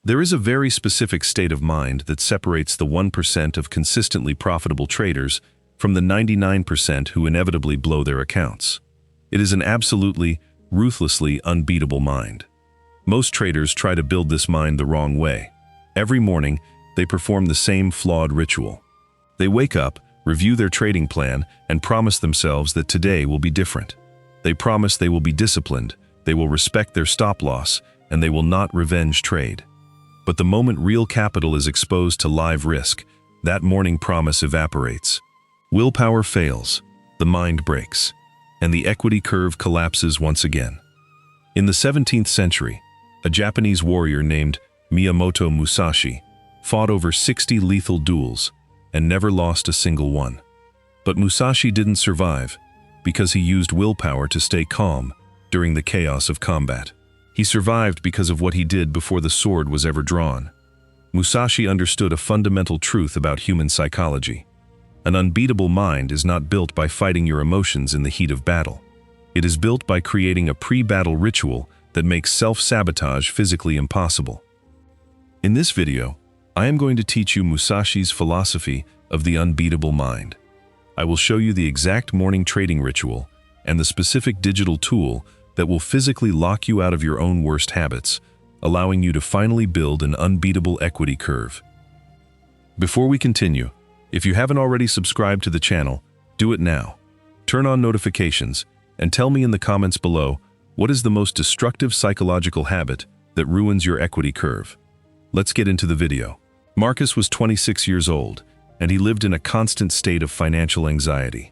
There is a very specific state of mind that separates the 1% of consistently profitable traders from the 99% who inevitably blow their accounts. It is an absolutely, ruthlessly unbeatable mind. Most traders try to build this mind the wrong way. Every morning, they perform the same flawed ritual. They wake up, review their trading plan, and promise themselves that today will be different. They promise they will be disciplined, they will respect their stop loss, and they will not revenge trade. But the moment real capital is exposed to live risk, that morning promise evaporates. Willpower fails, the mind breaks, and the equity curve collapses once again. In the 17th century, a Japanese warrior named Miyamoto Musashi fought over 60 lethal duels and never lost a single one. But Musashi didn't survive because he used willpower to stay calm during the chaos of combat. He survived because of what he did before the sword was ever drawn. Musashi understood a fundamental truth about human psychology. An unbeatable mind is not built by fighting your emotions in the heat of battle. It is built by creating a pre-battle ritual that makes self-sabotage physically impossible. In this video, I am going to teach you Musashi's philosophy of the unbeatable mind. I will show you the exact morning trading ritual and the specific digital tool that will physically lock you out of your own worst habits, allowing you to finally build an unbeatable equity curve. Before we continue, if you haven't already subscribed to the channel, do it now. Turn on notifications and tell me in the comments below what is the most destructive psychological habit that ruins your equity curve. Let's get into the video. Marcus was 26 years old, and he lived in a constant state of financial anxiety.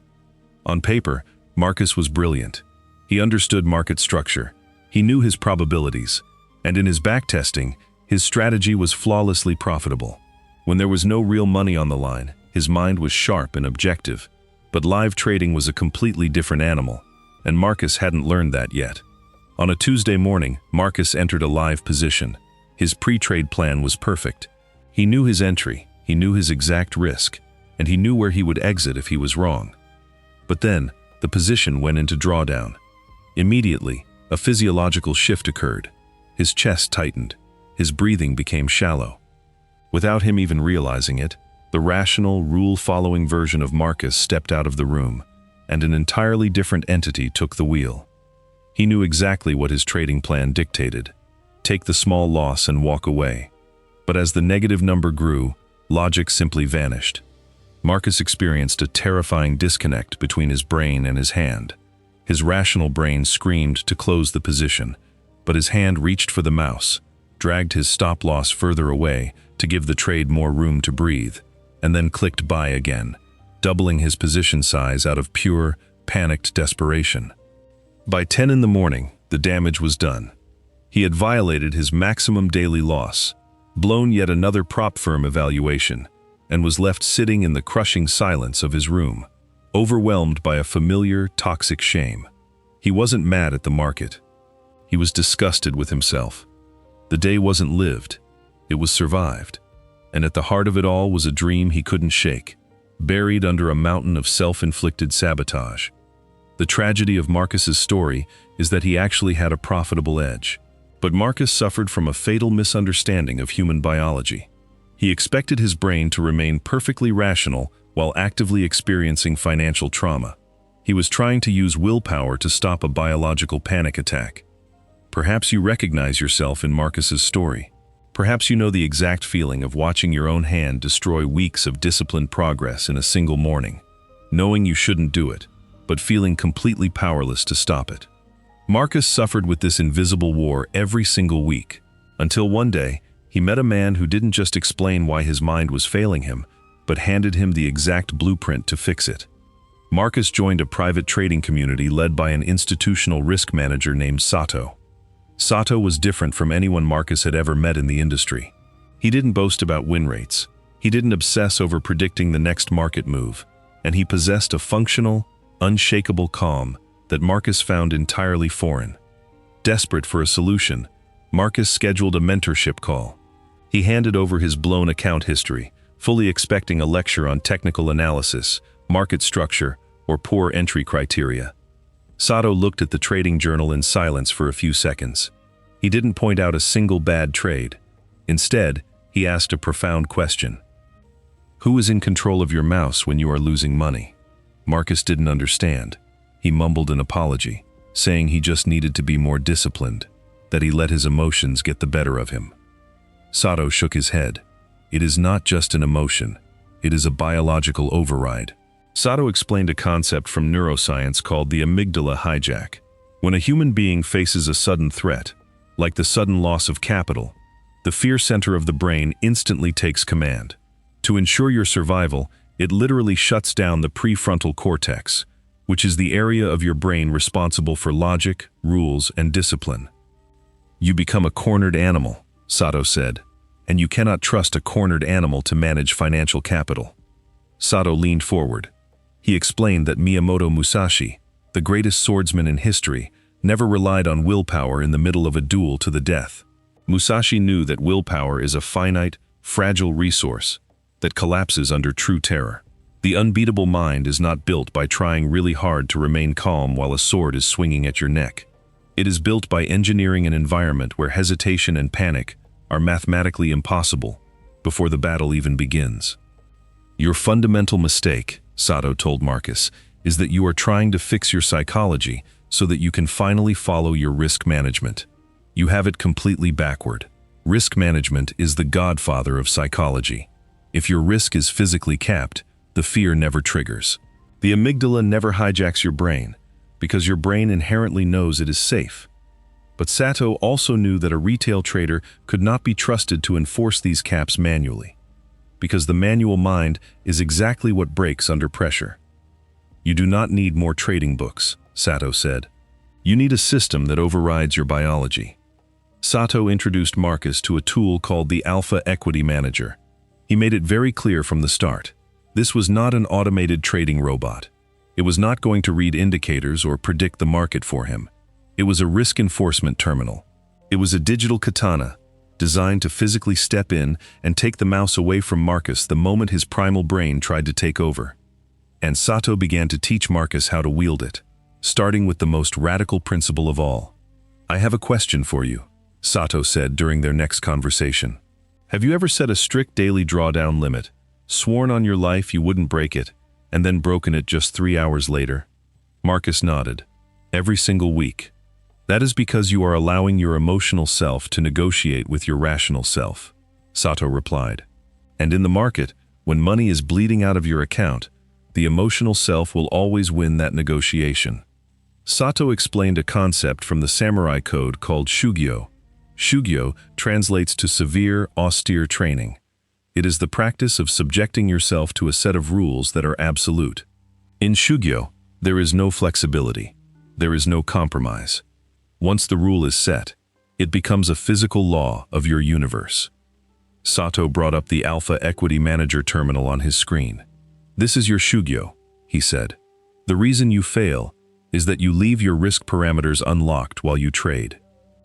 On paper, Marcus was brilliant. He understood market structure, he knew his probabilities, and in his backtesting, his strategy was flawlessly profitable. When there was no real money on the line, his mind was sharp and objective, but live trading was a completely different animal, and Marcus hadn't learned that yet. On a Tuesday morning, Marcus entered a live position. His pre-trade plan was perfect. He knew his entry, he knew his exact risk, and he knew where he would exit if he was wrong. But then, the position went into drawdown. Immediately, a physiological shift occurred. His chest tightened. His breathing became shallow. Without him even realizing it, the rational, rule-following version of Marcus stepped out of the room, and an entirely different entity took the wheel. He knew exactly what his trading plan dictated: take the small loss and walk away. But as the negative number grew, logic simply vanished. Marcus experienced a terrifying disconnect between his brain and his hand. His rational brain screamed to close the position, but his hand reached for the mouse, dragged his stop-loss further away to give the trade more room to breathe, and then clicked buy again, doubling his position size out of pure, panicked desperation. By 10 in the morning, the damage was done. He had violated his maximum daily loss, blown yet another prop firm evaluation, and was left sitting in the crushing silence of his room, overwhelmed by a familiar, toxic shame. He wasn't mad at the market. He was disgusted with himself. The day wasn't lived, it was survived. And at the heart of it all was a dream he couldn't shake, buried under a mountain of self-inflicted sabotage. The tragedy of Marcus's story is that he actually had a profitable edge. But Marcus suffered from a fatal misunderstanding of human biology. He expected his brain to remain perfectly rational while actively experiencing financial trauma. He was trying to use willpower to stop a biological panic attack. Perhaps you recognize yourself in Marcus's story. Perhaps you know the exact feeling of watching your own hand destroy weeks of disciplined progress in a single morning, knowing you shouldn't do it, but feeling completely powerless to stop it. Marcus suffered with this invisible war every single week, until one day, he met a man who didn't just explain why his mind was failing him, but handed him the exact blueprint to fix it. Marcus joined a private trading community led by an institutional risk manager named Sato. Sato was different from anyone Marcus had ever met in the industry. He didn't boast about win rates, he didn't obsess over predicting the next market move, and he possessed a functional, unshakable calm that Marcus found entirely foreign. Desperate for a solution, Marcus scheduled a mentorship call. He handed over his blown account history, fully expecting a lecture on technical analysis, market structure, or poor entry criteria. Sato looked at the trading journal in silence for a few seconds. He didn't point out a single bad trade. Instead, he asked a profound question. Who is in control of your mouse when you are losing money? Marcus didn't understand. He mumbled an apology, saying he just needed to be more disciplined, that he let his emotions get the better of him. Sato shook his head. It is not just an emotion. It is a biological override. Sato explained a concept from neuroscience called the amygdala hijack. When a human being faces a sudden threat, like the sudden loss of capital, the fear center of the brain instantly takes command. To ensure your survival, it literally shuts down the prefrontal cortex, which is the area of your brain responsible for logic, rules, and discipline. You become a cornered animal, Sato said, and you cannot trust a cornered animal to manage financial capital. Sato leaned forward. He explained that Miyamoto Musashi, the greatest swordsman in history, never relied on willpower in the middle of a duel to the death. Musashi knew that willpower is a finite, fragile resource that collapses under true terror. The unbeatable mind is not built by trying really hard to remain calm while a sword is swinging at your neck. It is built by engineering an environment where hesitation and panic are mathematically impossible before the battle even begins. Your fundamental mistake, Sato told Marcus, is that you are trying to fix your psychology so that you can finally follow your risk management. You have it completely backward. Risk management is the godfather of psychology. If your risk is physically capped, the fear never triggers. The amygdala never hijacks your brain, because your brain inherently knows it is safe. But Sato also knew that a retail trader could not be trusted to enforce these caps manually, because the manual mind is exactly what breaks under pressure. You do not need more trading books, Sato said. You need a system that overrides your biology. Sato introduced Marcus to a tool called the Alpha Equity Manager. He made it very clear from the start. This was not an automated trading robot. It was not going to read indicators or predict the market for him. It was a risk enforcement terminal. It was a digital katana, designed to physically step in and take the mouse away from Marcus the moment his primal brain tried to take over. And Sato began to teach Marcus how to wield it, starting with the most radical principle of all. I have a question for you, Sato said during their next conversation. Have you ever set a strict daily drawdown limit, sworn on your life you wouldn't break it, and then broken it just 3 hours later? Marcus nodded. Every single week. That is because you are allowing your emotional self to negotiate with your rational self, Sato replied. And in the market, when money is bleeding out of your account, the emotional self will always win that negotiation. Sato explained a concept from the samurai code called shugyo. Shugyo translates to severe, austere training. It is the practice of subjecting yourself to a set of rules that are absolute. In shugyo, there is no flexibility. There is no compromise. Once the rule is set, it becomes a physical law of your universe. Sato brought up the Alpha Equity Manager terminal on his screen. This is your shugyo, he said. The reason you fail is that you leave your risk parameters unlocked while you trade.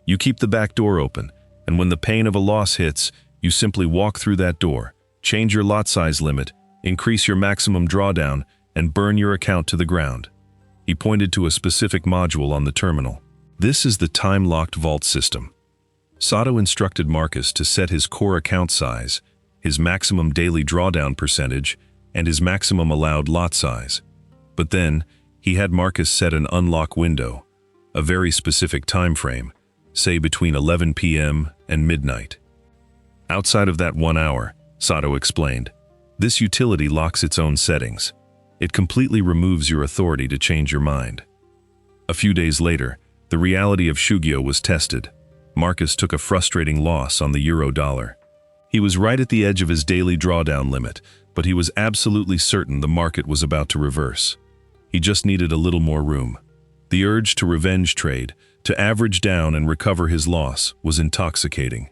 You keep the back door open, and when the pain of a loss hits, you simply walk through that door, change your lot size limit, increase your maximum drawdown, and burn your account to the ground. He pointed to a specific module on the terminal. This is the time-locked vault system. Sato instructed Marcus to set his core account size, his maximum daily drawdown percentage, and his maximum allowed lot size. But then, he had Marcus set an unlock window, a very specific time frame, say between 11 p.m. and midnight. Outside of that 1 hour, Sato explained, this utility locks its own settings. It completely removes your authority to change your mind. A few days later, the reality of shugyo was tested. Marcus took a frustrating loss on the euro-dollar. He was right at the edge of his daily drawdown limit, but he was absolutely certain the market was about to reverse. He just needed a little more room. The urge to revenge trade, to average down and recover his loss, was intoxicating.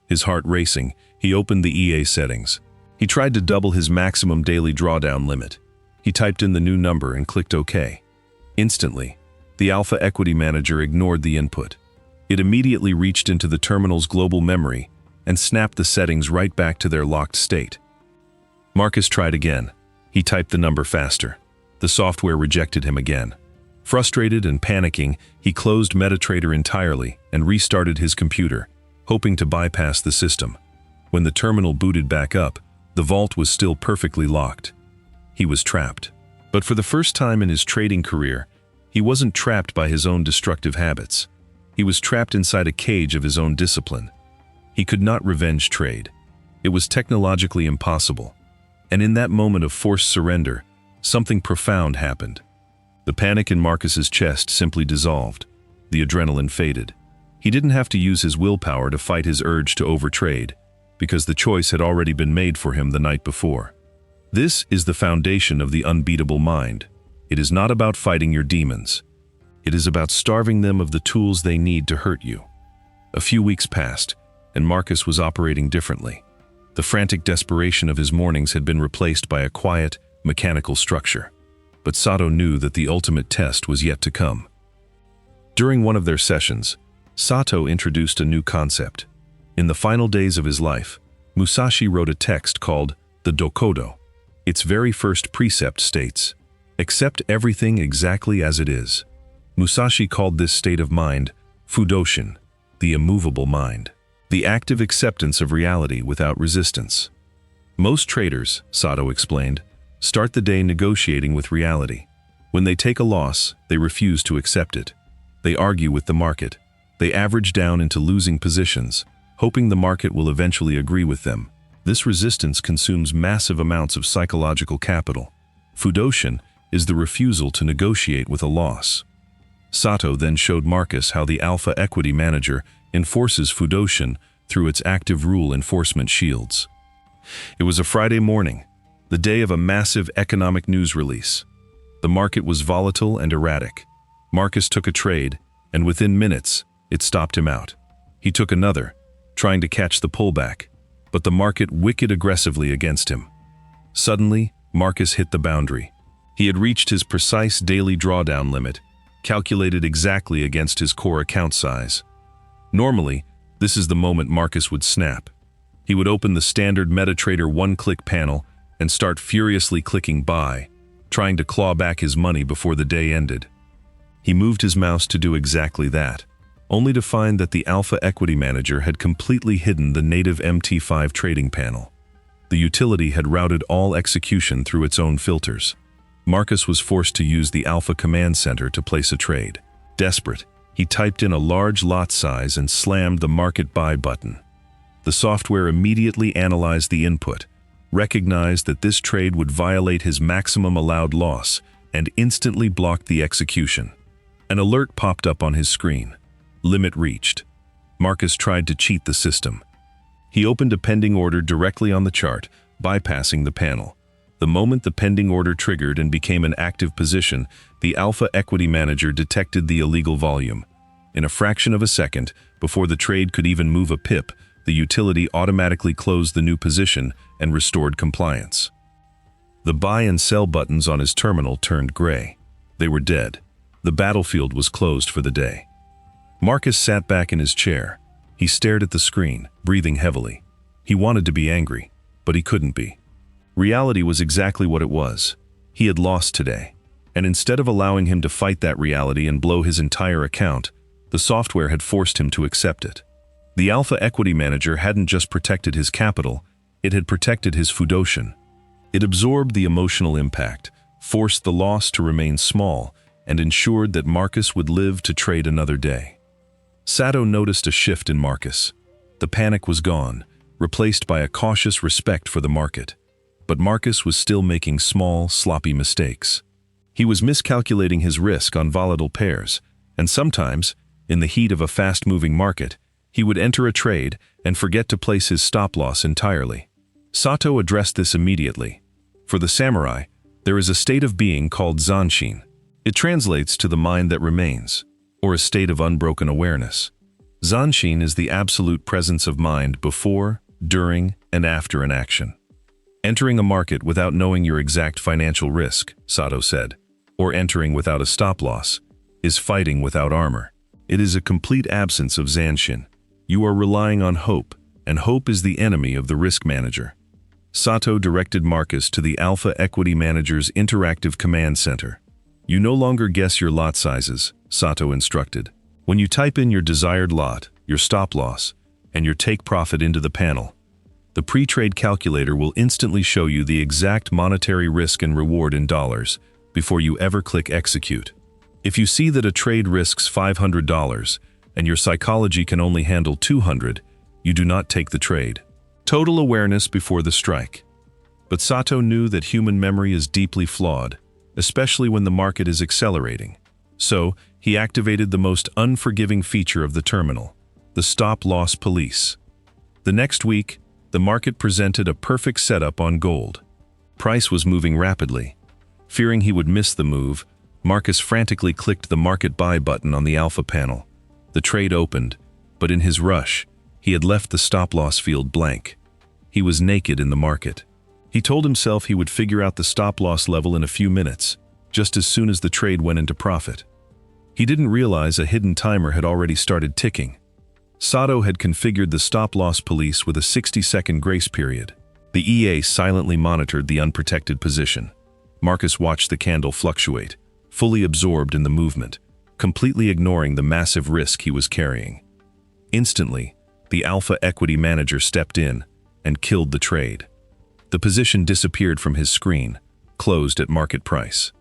His heart racing, he opened the EA settings. He tried to double his maximum daily drawdown limit. He typed in the new number and clicked OK. Instantly, the Alpha Equity Manager ignored the input. It immediately reached into the terminal's global memory and snapped the settings right back to their locked state. Marcus tried again. He typed the number faster. The software rejected him again. Frustrated and panicking, he closed MetaTrader entirely and restarted his computer, hoping to bypass the system. When the terminal booted back up, the vault was still perfectly locked. He was trapped. But for the first time in his trading career, he wasn't trapped by his own destructive habits. He was trapped inside a cage of his own discipline. He could not revenge trade. It was technologically impossible. And in that moment of forced surrender, something profound happened. The panic in Marcus's chest simply dissolved. The adrenaline faded. He didn't have to use his willpower to fight his urge to overtrade, because the choice had already been made for him the night before. This is the foundation of the unbeatable mind. It is not about fighting your demons. It is about starving them of the tools they need to hurt you. A few weeks passed, and Marcus was operating differently. The frantic desperation of his mornings had been replaced by a quiet, mechanical structure. But Sato knew that the ultimate test was yet to come. During one of their sessions, Sato introduced a new concept. In the final days of his life, Musashi wrote a text called the Dokodo. Its very first precept states, "Accept everything exactly as it is." Musashi called this state of mind Fudoshin, the immovable mind, the active acceptance of reality without resistance. Most traders, Sato explained, start the day negotiating with reality. When they take a loss, they refuse to accept it. They argue with the market. They average down into losing positions, hoping the market will eventually agree with them. This resistance consumes massive amounts of psychological capital. Fudoshin is the refusal to negotiate with a loss. Sato then showed Marcus how the Alpha Equity Manager enforces Fudoshin through its active rule enforcement shields. It was a Friday morning, the day of a massive economic news release. The market was volatile and erratic. Marcus took a trade, and within minutes, it stopped him out. He took another, trying to catch the pullback, but the market wicked aggressively against him. Suddenly, Marcus hit the boundary. He had reached his precise daily drawdown limit, calculated exactly against his core account size. Normally, this is the moment Marcus would snap. He would open the standard MetaTrader one-click panel and start furiously clicking buy, trying to claw back his money before the day ended. He moved his mouse to do exactly that, only to find that the Alpha Equity Manager had completely hidden the native MT5 trading panel. The utility had routed all execution through its own filters. Marcus was forced to use the Alpha Command Center to place a trade. Desperate, he typed in a large lot size and slammed the market buy button. The software immediately analyzed the input, recognized that this trade would violate his maximum allowed loss, and instantly blocked the execution. An alert popped up on his screen. Limit reached. Marcus tried to cheat the system. He opened a pending order directly on the chart, bypassing the panel. The moment the pending order triggered and became an active position, the Alpha Equity Manager detected the illegal volume. In a fraction of a second, before the trade could even move a pip, the utility automatically closed the new position and restored compliance. The buy and sell buttons on his terminal turned gray. They were dead. The battlefield was closed for the day. Marcus sat back in his chair. He stared at the screen, breathing heavily. He wanted to be angry, but he couldn't be. Reality was exactly what it was. He had lost today. And instead of allowing him to fight that reality and blow his entire account, the software had forced him to accept it. The Alpha Equity Manager hadn't just protected his capital, it had protected his Fudoshin. It absorbed the emotional impact, forced the loss to remain small, and ensured that Marcus would live to trade another day. Sato noticed a shift in Marcus. The panic was gone, replaced by a cautious respect for the market. But Marcus was still making small, sloppy mistakes. He was miscalculating his risk on volatile pairs, and sometimes, in the heat of a fast-moving market, he would enter a trade and forget to place his stop-loss entirely. Sato addressed this immediately. For the samurai, there is a state of being called zanshin. It translates to the mind that remains, or a state of unbroken awareness. Zanshin is the absolute presence of mind before, during, and after an action. Entering a market without knowing your exact financial risk, Sato said, or entering without a stop-loss, is fighting without armor. It is a complete absence of zanshin. You are relying on hope, and hope is the enemy of the risk manager. Sato directed Marcus to the Alpha Equity Manager's interactive command center. You no longer guess your lot sizes, Sato instructed. When you type in your desired lot, your stop-loss, and your take profit into the panel, The pre-trade calculator will instantly show you the exact monetary risk and reward in dollars before you ever click execute. If you see that a trade risks $500 and your psychology can only handle $200, you do not take the trade. Total awareness before the strike. But Sato knew that human memory is deeply flawed, especially when the market is accelerating. So, he activated the most unforgiving feature of the terminal, the stop-loss police. The next week, the market presented a perfect setup on gold. Price was moving rapidly. Fearing he would miss the move, Marcus frantically clicked the market buy button on the alpha panel. The trade opened, but in his rush, he had left the stop-loss field blank. He was naked in the market. He told himself he would figure out the stop-loss level in a few minutes, just as soon as the trade went into profit. He didn't realize a hidden timer had already started ticking. Sato had configured the stop-loss police with a 60-second grace period. The EA silently monitored the unprotected position. Marcus watched the candle fluctuate, fully absorbed in the movement, completely ignoring the massive risk he was carrying. Instantly, the alpha equity manager stepped in and killed the trade. The position disappeared from his screen, closed at market price.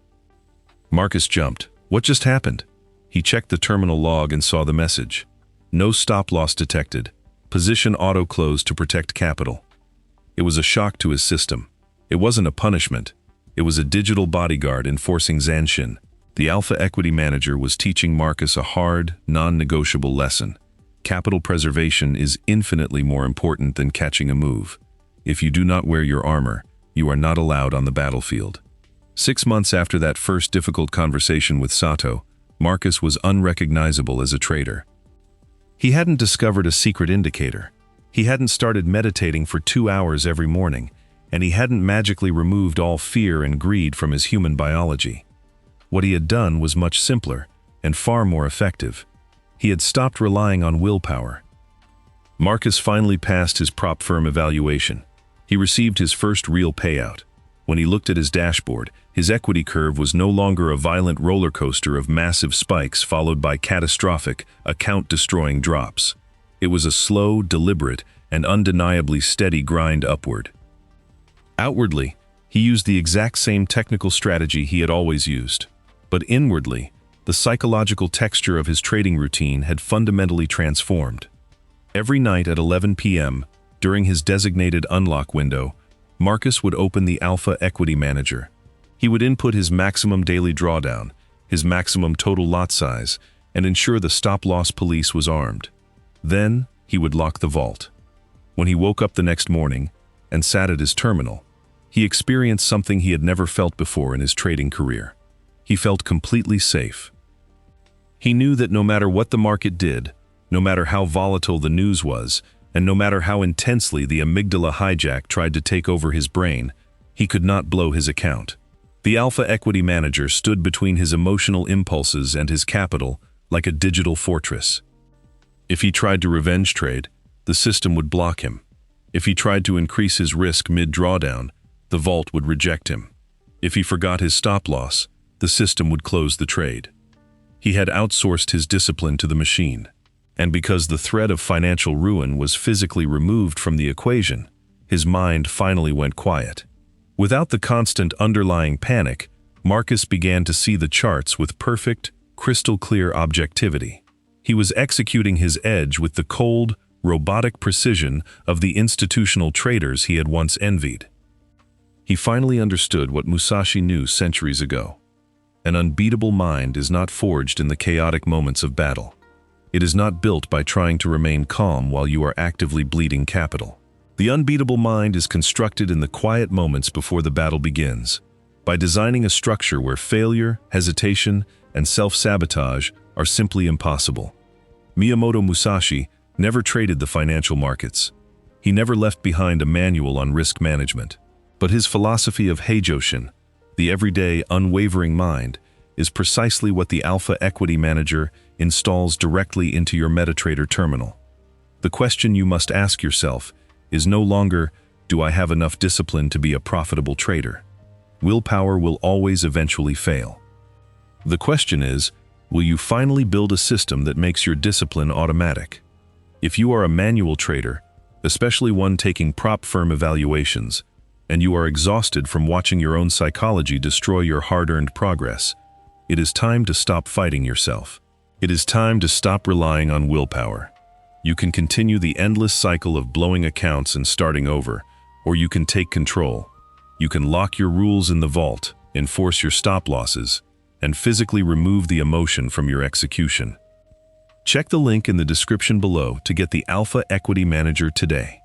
Marcus jumped. What just happened? He checked the terminal log and saw the message. No stop-loss detected. Position auto-closed to protect capital. It was a shock to his system. It wasn't a punishment. It was a digital bodyguard enforcing Zanshin. The alpha equity manager was teaching Marcus a hard, non-negotiable lesson. Capital preservation is infinitely more important than catching a move. If you do not wear your armor, you are not allowed on the battlefield. 6 months after that first difficult conversation with Sato, Marcus was unrecognizable as a trader. He hadn't discovered a secret indicator. He hadn't started meditating for 2 hours every morning, and he hadn't magically removed all fear and greed from his human biology. What he had done was much simpler and far more effective. He had stopped relying on willpower. Marcus finally passed his prop firm evaluation. He received his first real payout. When he looked at his dashboard, his equity curve was no longer a violent roller coaster of massive spikes followed by catastrophic, account-destroying drops. It was a slow, deliberate, and undeniably steady grind upward. Outwardly, he used the exact same technical strategy he had always used. But inwardly, the psychological texture of his trading routine had fundamentally transformed. Every night at 11 p.m., during his designated unlock window, Marcus would open the Alpha Equity Manager. He would input his maximum daily drawdown, his maximum total lot size, and ensure the stop-loss police was armed. Then, he would lock the vault. When he woke up the next morning and sat at his terminal, he experienced something he had never felt before in his trading career. He felt completely safe. He knew that no matter what the market did, no matter how volatile the news was, and no matter how intensely the amygdala hijack tried to take over his brain, he could not blow his account. The Alpha Equity Manager stood between his emotional impulses and his capital like a digital fortress. If he tried to revenge trade, the system would block him. If he tried to increase his risk mid-drawdown, the vault would reject him. If he forgot his stop-loss, the system would close the trade. He had outsourced his discipline to the machine. And because the threat of financial ruin was physically removed from the equation, his mind finally went quiet. Without the constant underlying panic, Marcus began to see the charts with perfect, crystal-clear objectivity. He was executing his edge with the cold, robotic precision of the institutional traders he had once envied. He finally understood what Musashi knew centuries ago. An unbeatable mind is not forged in the chaotic moments of battle. It is not built by trying to remain calm while you are actively bleeding capital. The unbeatable mind is constructed in the quiet moments before the battle begins, by designing a structure where failure, hesitation, and self-sabotage are simply impossible. Miyamoto Musashi never traded the financial markets. He never left behind a manual on risk management. But his philosophy of Heijoshin, the everyday, unwavering mind, is precisely what the Alpha Equity Manager installs directly into your MetaTrader terminal. The question you must ask yourself is no longer, do I have enough discipline to be a profitable trader? Willpower will always eventually fail. The question is, will you finally build a system that makes your discipline automatic? If you are a manual trader, especially one taking prop firm evaluations, and you are exhausted from watching your own psychology destroy your hard-earned progress, it is time to stop fighting yourself. It is time to stop relying on willpower. You can continue the endless cycle of blowing accounts and starting over, or you can take control. You can lock your rules in the vault, enforce your stop losses, and physically remove the emotion from your execution. Check the link in the description below to get the Alpha Equity Manager today.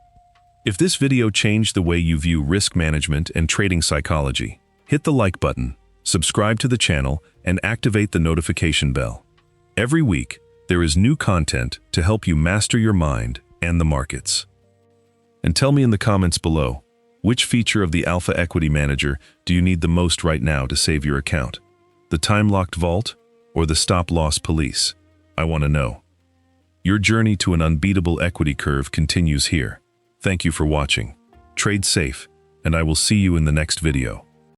If this video changed the way you view risk management and trading psychology, hit the like button, subscribe to the channel, and activate the notification bell. Every week, there is new content to help you master your mind and the markets. And tell me in the comments below, which feature of the Alpha Equity Manager do you need the most right now to save your account? The time-locked vault or the stop-loss police? I want to know. Your journey to an unbeatable equity curve continues here. Thank you for watching. Trade safe, and I will see you in the next video.